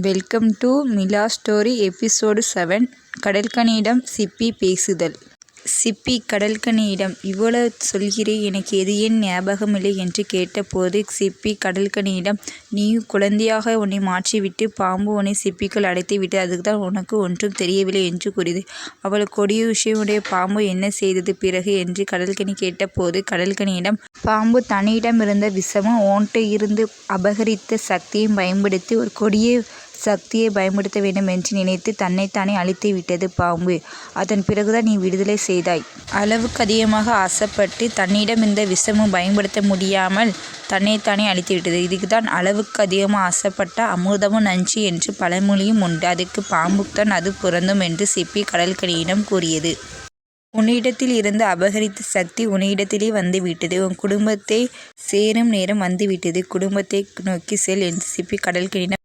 Welcome to Mila story episode 7. கடல்கனியிடம் சிப்பி பேசுதல். சிப்பி கடல்கனியிடம், இவ்வளவு சொல்கிறேன், எனக்கு எது ஏன் ஞாபகமில்லை என்று கேட்டபோது சிப்பி கடல்கனியிடம், நீ குழந்தையாக உன்னை மாற்றிவிட்டு பாம்பு உன்னை சிப்பிக்குள் அடைத்து விட்டு அதுக்குத்தான் உனக்கு ஒன்றும் தெரியவில்லை என்று கூறியது. அவ்வளவு கொடிய விஷயமுடைய பாம்பு என்ன செய்தது பிறகு என்று கடல்கனி கேட்டபோது கடல்கனியிடம், பாம்பு தன்னிடமிருந்த விஷமும் ஓன்ட்ட இருந்து அபகரித்த சக்தியையும் பயன்படுத்தி ஒரு கொடிய சக்தியை பயன்படுத்த வேண்டும் என்று நினைத்து தன்னைத்தானே அழித்து விட்டது பாம்பு. அதன் பிறகுதான் நீ விடுதலை செய்தாய். அளவுக்கு அதிகமாக ஆசைப்பட்டு தன்னிடம் இந்த விஷமும் பயன்படுத்த முடியாமல் தன்னைத்தானே அழித்து விட்டது. இதுக்குதான் அளவுக்கு அதிகமாக ஆசைப்பட்ட அமிர்தமும் நஞ்சு என்று பழமொழியும் உண்டு. அதுக்கு பாம்புக்குத்தான் அது பொருந்தும் என்று சிப்பி கடல்கனியிடம் கூறியது. உன்னிடத்தில் இருந்து அபகரித்த சக்தி உன்னிடத்திலே வந்துவிட்டது. உன் குடும்பத்தை சேரும் நேரம் வந்துவிட்டது. குடும்பத்தை நோக்கி செல் என்று சிப்பி கடல்கனியிடம்